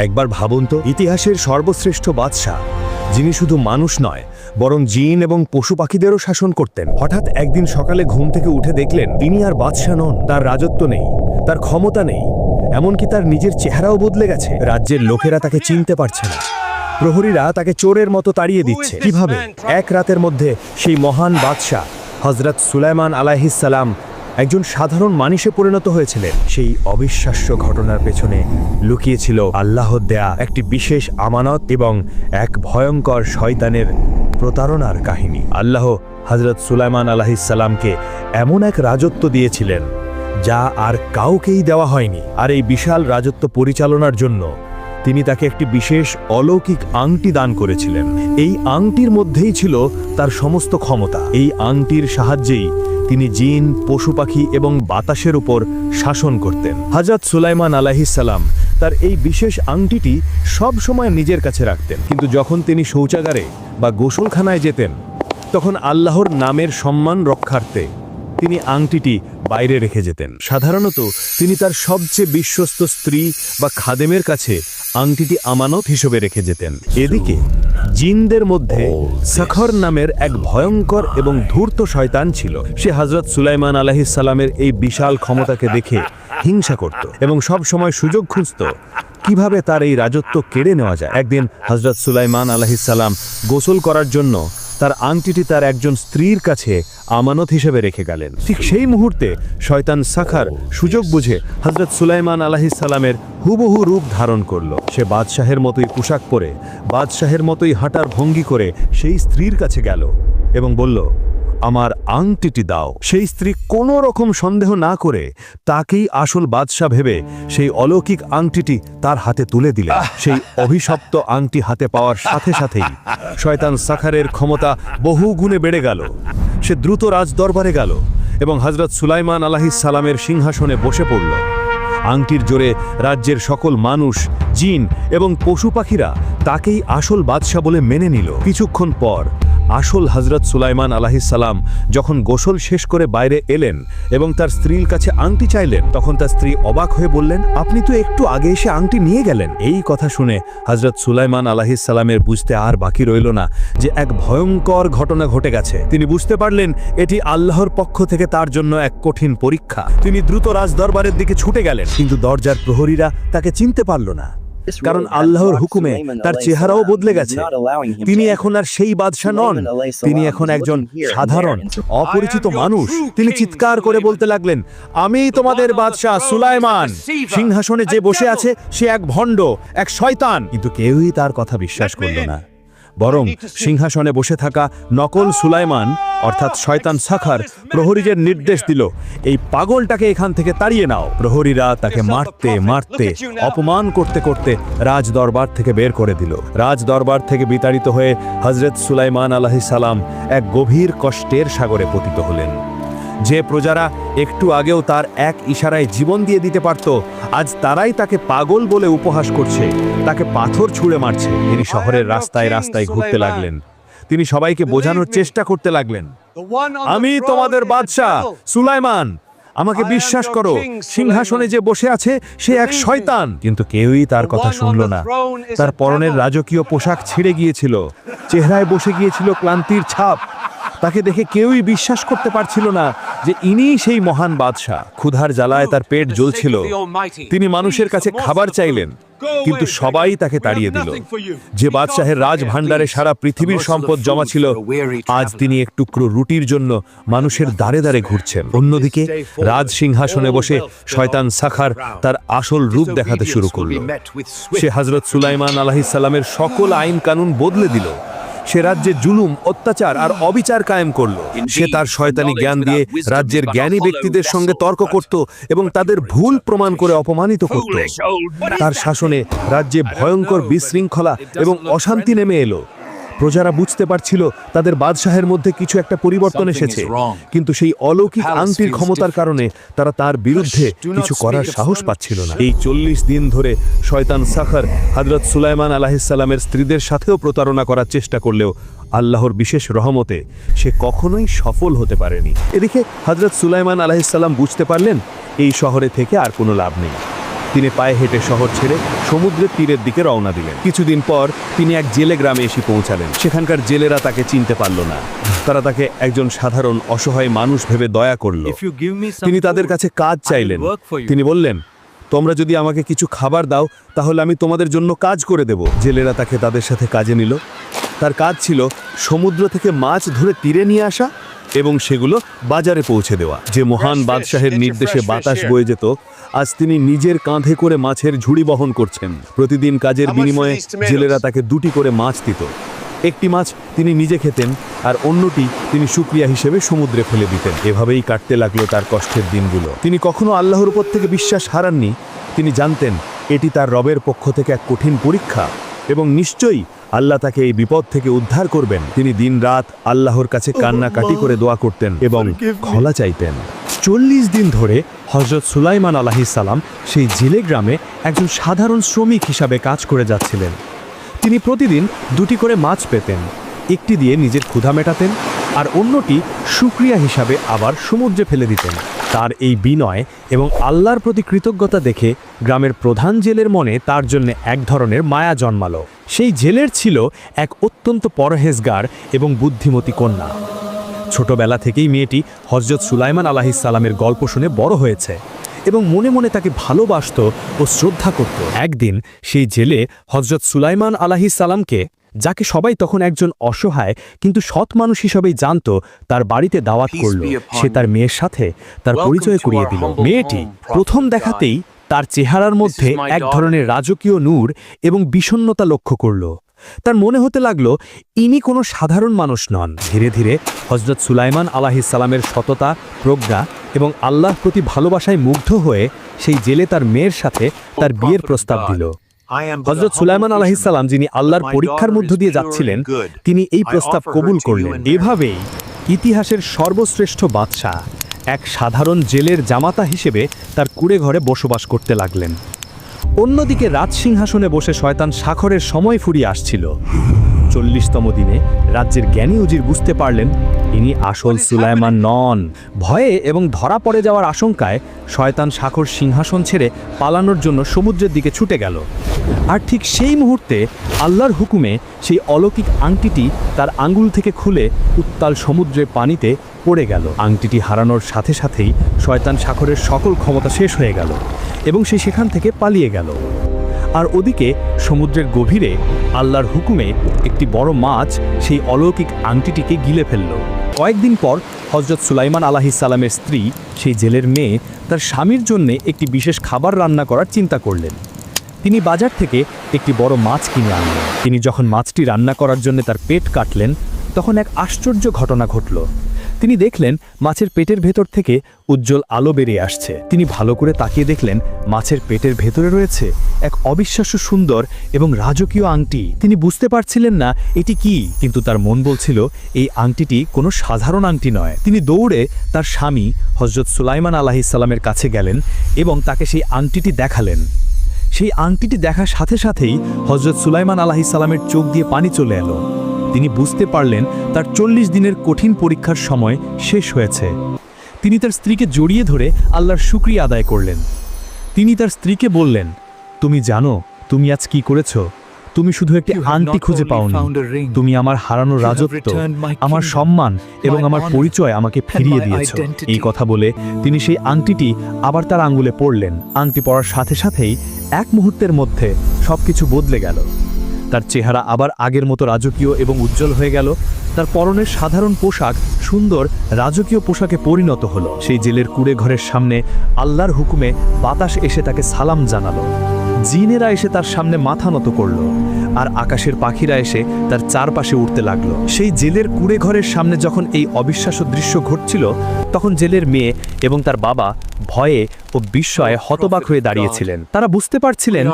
একবার ভাবুন তো, ইতিহাসের সর্বশ্রেষ্ঠ বাদশাহ, যিনি শুধু মানুষ নয় বরং জিন এবং পশু পাখিদেরও শাসন করতেন, হঠাৎ একদিন সকালে ঘুম থেকে উঠে দেখলেন তিনি আর বাদশাহ নন। তার রাজত্ব নেই, তার ক্ষমতা নেই, এমনকি তার নিজের চেহারাও বদলে গেছে। রাজ্যের লোকেরা তাকে চিনতে পারছে না, প্রহরীরা তাকে চোরের মতো তাড়িয়ে দিচ্ছে। কিভাবে এক রাতের মধ্যে সেই মহান বাদশাহ হযরত সুলাইমান আলাইহিস সালাম একজন সাধারণ মানুষে পরিণত হয়েছিলেন? সেই অবিশ্বাস্য ঘটনার পেছনে লুকিয়ে ছিল আল্লাহর দেয়া একটি বিশেষ আমানত এবং এক ভয়ঙ্কর শয়তানের প্রতারণার কাহিনী। আল্লাহ হযরত সুলাইমান আলাইহিস সালামকে এমন এক রাজত্ব দিয়েছিলেন যা আর কাউকেই দেওয়া হয়নি। আর এই বিশাল রাজত্ব পরিচালনার জন্য তিনি তাকে একটি বিশেষ অলৌকিক আংটি দান করেছিলেন। এই আংটির মধ্যেই ছিল তার সমস্ত ক্ষমতা। এই আংটির সাহায্যেই তিনি জিন, পশু পাখি এবং বাতাসের উপর শাসন করতেন। হযরত সুলাইমান আলাইহিস সালাম তার এই বিশেষ আংটিটি সব সময় নিজের কাছে রাখতেন, কিন্তু যখন তিনি শৌচাগারে বা গোসলখানায় যেতেন তখন আল্লাহর নামের সম্মান রক্ষার্থে তিনি আংটিটি বাইরে রেখে যেতেন। সাধারণত তিনি তার সবচেয়ে বিশ্বস্ত স্ত্রী বা খাদেমের কাছে আংটিটি আমানত হিসেবে রেখে যেতেন। এদিকে জিনদের মধ্যে সখর নামের এক ভয়ঙ্কর এবং ধূর্ত শয়তান ছিল। সে হযরত সুলাইমান আলাইহিস সালামের এই বিশাল ক্ষমতাকে দেখে হিংসা করত এবং সব সময় সুযোগ খুঁজত কিভাবে তার এই রাজত্ব কেড়ে নেওয়া যায়। একদিন হযরত সুলাইমান আলাইহিস সালাম গোসল করার জন্য তার আংটিটি তার একজন স্ত্রীর কাছে আমানত হিসেবে রেখে গেলেন। ঠিক সেই মুহূর্তে শয়তান সাখার সুযোগ বুঝে হযরত সুলাইমান আলাইহিস সালামের হুবহু রূপ ধারণ করল। সে বাদশাহের মতোই পোশাক পরে, বাদশাহের মতোই হাঁটার ভঙ্গি করে সেই স্ত্রীর কাছে গেল এবং বলল, আমার আংটিটি দাও। সেই স্ত্রী কোনো রকম সন্দেহ না করে তাকেই আসল বাদশাহ ভেবে সেই অলৌকিক আংটিটি তার হাতে তুলে দিলেন। সেই অভিশপ্ত আংটি হাতে পাওয়ার সাথে সাথেই শয়তান সাখারের ক্ষমতা বহু গুণে বেড়ে গেল। সে দ্রুত রাজদরবারে গেল এবং হযরত সুলাইমান আলাইহিস সালামের সিংহাসনে বসে পড়ল। আংটির জোরে রাজ্যের সকল মানুষ, জিন এবং পশু পাখিরা তাকেই আসল বাদশাহ বলে মেনে নিল। কিছুক্ষণ পর আসল হযরত সুলাইমান আলাইহিস সালাম যখন গোসল শেষ করে বাইরে এলেন এবং তার স্ত্রীর কাছে আংটি চাইলেন, তখন তার স্ত্রী অবাক হয়ে বললেন, আপনি তো একটু আগে এসে আংটি নিয়ে গেলেন। এই কথা শুনে হযরত সুলাইমান আলাইহিস সালামের বুঝতে আর বাকি রইল না যে এক ভয়ঙ্কর ঘটনা ঘটে গেছে। তিনি বুঝতে পারলেন এটি আল্লাহর পক্ষ থেকে তার জন্য এক কঠিন পরীক্ষা। তিনি দ্রুত রাজদরবারের দিকে ছুটে গেলেন, কিন্তু দরজার প্রহরীরা তাকে চিনতে পারল না, কারণ আল্লাহর হুকুমে তার চেহারাও বদলে গেছে। তিনি এখন আর সেই বাদশাহ নন, তিনি এখন একজন সাধারণ অপরিচিত মানুষ। তিনি চিৎকার করে বলতে লাগলেন, আমি তোমাদের বাদশাহ সুলাইমান। সিংহাসনে যে বসে আছে সে এক ভণ্ড, এক শয়তান। কিন্তু কেউই তার কথা বিশ্বাস করল না, বরং সিংহাসনে বসে থাকা নকল সুলাইমান অর্থাৎ শয়তান সাখার প্রহরীদের নির্দেশ দিল, এই পাগলটাকে এখান থেকে তাড়িয়ে নাও। প্রহরীরা তাকে মারতে মারতে অপমান করতে করতে রাজ দরবার থেকে বের করে দিল। রাজ দরবার থেকে বিতাড়িত হয়ে হযরত সুলাইমান আলাইহিস সালাম এক গভীর কষ্টের সাগরে পতিত হলেন। যে প্রজারা একটু আগেও তার এক ইশারায় জীবন দিয়ে দিতে পারত, আজ তারাই তাকে পাগল বলে উপহাস করছে, তাকে পাথর ছুঁড়ে মারছে। তিনি শহরের রাস্তায় রাস্তায় ঘুরতে লাগলেন। তিনি সবাইকে বোঝানোর চেষ্টা করতে লাগলেন, আমি তোমাদের বাদশাহ সুলাইমান, আমাকে বিশ্বাস করো, সিংহাসনে যে বসে আছে সে এক শয়তান। কিন্তু কেউই তার কথা শুনল না। তার পরনের রাজকীয় পোশাক ছিঁড়ে গিয়েছিল, চেহারায় বসে গিয়েছিল ক্লান্তির ছাপ। তাকে দেখে কেউই বিশ্বাস করতে পারছিল না যে ইনিই সেই মহান বাদশাহ। ক্ষুধার জ্বালায় তার পেট জ্বলছিল। তিনি মানুষের কাছে খাবার চাইলেন, কিন্তু সবাই তাকে তাড়িয়ে দিল। যে বাদশাহের রাজভাণ্ডারে সারা পৃথিবীর সম্পদ জমা ছিল, আজ তিনি এক টুকরো রুটির জন্য মানুষের দাঁড়ে দাঁড়ে ঘুরছেন। অন্যদিকে রাজ সিংহাসনে বসে শয়তান সাখার তার আসল রূপ দেখাতে শুরু করল। সে হযরত সুলাইমান আলাইহিস সালামের সকল আইন কানুন বদলে দিল। সে রাজ্যে জুলুম, অত্যাচার আর অবিচার কায়েম করল। সে তার শয়তানি জ্ঞান দিয়ে রাজ্যের জ্ঞানী ব্যক্তিদের সঙ্গে তর্ক করত এবং তাদের ভুল প্রমাণ করে অপমানিত করত। তার শাসনে রাজ্যে ভয়ঙ্কর বিশৃঙ্খলা এবং অশান্তি নেমে এলো। প্রজারা বুঝতে পারছিল তাদের বাদশাহের মধ্যে কিছু একটা পরিবর্তন এসেছে, কিন্তু সেই অলৌকিক আংটির ক্ষমতার কারণে তারা তার বিরুদ্ধে কিছু করার সাহস পাচ্ছিল না। এই 40 দিন ধরে শয়তান সাখার হযরত সুলাইমান আলাইহিস সালামের স্ত্রীদের সাথেও প্রতারণা করার চেষ্টা করলেও আল্লাহর বিশেষ রহমতে সে কখনোই সফল হতে পারেনি। এদিকে হযরত সুলাইমান আলাইহিস সালাম বুঝতে পারলেন এই শহরে থেকে আর কোনো লাভ নেই। তিনি পায়ে হেঁটে শহর ছেড়ে সমুদ্রের তীরের দিকে রওনা দিলেন। কিছুদিন পর তিনি এক জেলে গ্রামে এসে পৌঁছালেন। সেখানকার জেলেরা তাকে চিনতে পারল না। তারা তাকে একজন সাধারণ অসহায় মানুষ ভেবে দয়া করল। তিনি তাদের কাছে কাজ চাইলেন। তিনি বললেন, তোমরা যদি আমাকে কিছু খাবার দাও তাহলে আমি তোমাদের জন্য কাজ করে দেব। জেলেরা তাকে তাদের সাথে কাজে নিল। তার কাজ ছিল সমুদ্র থেকে মাছ ধরে তীরে নিয়ে আসা এবং সেগুলো বাজারে পৌঁছে দেওয়া। যে মহান বাদশাহের নির্দেশে বাতাস বয়ে যেত, আজ তিনি নিজের কাঁধে করে মাছের ঝুড়ি বহন করছেন। প্রতিদিন কাজের বিনিময়ে জেলেরা তাকে 2টি করে মাছ দিত। একটি মাছ তিনি নিজে খেতেন আর অন্যটি তিনি শুকরিয়া হিসেবে সমুদ্রে ফেলে দিতেন। এভাবেই কাটতে লাগলো তার কষ্টের দিনগুলো। তিনি কখনো আল্লাহর উপর থেকে বিশ্বাস হারাননি। তিনি জানতেন এটি তার রবের পক্ষ থেকে এক কঠিন পরীক্ষা এবং নিশ্চয়ই আল্লাহ তাকে এই বিপদ থেকে উদ্ধার করবেন। তিনি দিনরাত আল্লাহর কাছে কান্নাকাটি করে দোয়া করতেন এবং ক্ষমা চাইতেন। 40 দিন ধরে হযরত সুলাইমান আলাইহিস সালাম সেই জেলে গ্রামে একজন সাধারণ শ্রমিক হিসাবে কাজ করে যাচ্ছিলেন। তিনি প্রতিদিন 2টি করে মাছ পেতেন। একটি দিয়ে নিজের ক্ষুধা মেটাতেন আর অন্যটি শুকরিয়া হিসাবে আবার সমুদ্রে ফেলে দিতেন। তার এই বিনয় এবং আল্লাহর প্রতি কৃতজ্ঞতা দেখে গ্রামের প্রধান জেলের মনে তার জন্য এক ধরনের মায়া জন্মালো। সেই জেলের ছিল এক অত্যন্ত পরহেজগার এবং বুদ্ধিমতী কন্যা। ছোটবেলা থেকেই মেয়েটি হযরত সুলাইমান আলাইহিস সালামের গল্প শুনে বড় হয়েছে এবং মনে মনে তাকে ভালোবাসত ও শ্রদ্ধা করত। একদিন সেই জেলে হযরত সুলাইমান আলাইহিস সালামকে, যাকে সবাই তখন একজন অসহায় কিন্তু সৎ মানুষ হিসেবেই জানত, তার বাড়িতে দাওয়াত করল। সে তার মেয়ের সাথে তার পরিচয় করিয়ে দিল। মেয়েটি প্রথম দেখাতেই তার চেহারার মধ্যে এক ধরনের রাজকীয় নূর এবং বিষণ্ণতা লক্ষ্য করল। তার মনে হতে লাগলো ইনি কোনো সাধারণ মানুষ নন। ধীরে ধীরে হযরত সুলাইমান আলাইহিস সালামের সততা, প্রজ্ঞা এবং আল্লাহর প্রতি ভালোবাসায় মুগ্ধ হয়ে সেই জেলে তার মেয়ের সাথে তার বিয়ের প্রস্তাব দিল। হযরত সুলাইমান আলাইহিস সালাম, যিনি আল্লাহর পরীক্ষার মধ্য দিয়ে যাচ্ছিলেন, তিনি এই প্রস্তাব কবুল করলেন। এভাবেই ইতিহাসের সর্বশ্রেষ্ঠ বাদশাহ এক সাধারণ জেলের জামাতা হিসেবে তার কুঁড়ে ঘরে বসবাস করতে লাগলেন। অন্যদিকে রাজসিংহাসনে বসে শয়তান শাখরের সময় ফুরিয়ে আসছিল। 40তম দিনে রাজ্যের জ্ঞানী উজির বুঝতে পারলেন ইনি আসল সুলাইমান নন। ভয়ে এবং ধরা পড়ে যাওয়ার আশঙ্কায় শয়তান শাখর সিংহাসন ছেড়ে পালানোর জন্য সমুদ্রের দিকে ছুটে গেল। আর ঠিক সেই মুহূর্তে আল্লাহর হুকুমে সেই অলৌকিক আংটিটি তার আঙ্গুল থেকে খুলে উত্তাল সমুদ্রের পানিতে পড়ে গেল। আংটিটি হারানোর সাথে সাথেই শয়তান শাখরের সকল ক্ষমতা শেষ হয়ে গেল এবং সে সেখান থেকে পালিয়ে গেল। আর ওদিকে সমুদ্রের গভীরে আল্লাহর হুকুমে একটি বড় মাছ সেই অলৌকিক আংটিটিকে গিলে ফেলল। কয়েকদিন পর হযরত সুলাইমান আলাইহিস সালামের স্ত্রী, সেই জেলের মেয়ে, তার স্বামীর জন্য একটি বিশেষ খাবার রান্না করার চিন্তা করলেন। তিনি বাজার থেকে একটি বড় মাছ কিনে আনলেন। তিনি যখন মাছটি রান্না করার জন্য তার পেট কাটলেন, তখন এক আশ্চর্য ঘটনা ঘটল। তিনি দেখলেন মাছের পেটের ভেতর থেকে উজ্জ্বল আলো বেরিয়ে আসছে। তিনি ভালো করে তাকিয়ে দেখলেন মাছের পেটের ভেতরে রয়েছে এক অবিশ্বাস্য সুন্দর এবং রাজকীয় আংটি। তিনি বুঝতে পারছিলেন না এটি কি, কিন্তু তার মন বলছিল এই আংটিটি কোনো সাধারণ আংটি নয়। তিনি দৌড়ে তার স্বামী হযরত সুলাইমান আলাইহিস সালামের কাছে গেলেন এবং তাকে সেই আংটিটি দেখালেন। সেই আংটিটি দেখার সাথে সাথেই হযরত সুলাইমান আলাইহিস সালামের চোখ দিয়ে পানি চলে এলো। তিনি বুঝতে পারলেন তার 40 দিনের কঠিন পরীক্ষার সময় শেষ হয়েছে। তিনি তার স্ত্রীকে জড়িয়ে ধরে আল্লাহর শুকরিয়া আদায় করলেন। তিনি তার স্ত্রীকে বললেন, তুমি জানো তুমি আজ কি করেছো? তুমি শুধু একটি আংটি খুঁজে পাওনি, তুমি আমার হারানো রাজত্ব, আমার সম্মান এবং আমার পরিচয় আমাকে ফিরিয়ে দিয়েছো। এই কথা বলে তিনি সেই আংটিটি আবার তার আঙ্গুলে পরলেন। আংটি পরার সাথে সাথেই এক মুহূর্তের মধ্যে সবকিছু বদলে গেল। তার চেহারা আবার আগের মতো রাজকীয় এবং উজ্জ্বল হয়ে গেল। তার পরনের সাধারণ পোশাক সুন্দর রাজকীয় পোশাকে পরিণত হলো। সেই জেলের কুঁড়ে ঘরের সামনে আল্লাহর হুকুমে বাতাস এসে তাকে সালাম জানালো। জিনেরা এসে তার সামনে মাথা নত করল আর আকাশের পাখিরা এসে তার চারপাশে উঠতে লাগলো। সেই জেলের কুঁড়ে ঘরের সামনে যখন এই অবিশ্বাস্য দৃশ্য ঘটছিল, তখন জেলের মেয়ে এবং তার বাবা ভয়ে ও বিস্ময়ে হতবাক হয়ে দাঁড়িয়েছিলেন। তারা বুঝতে পারছিলেন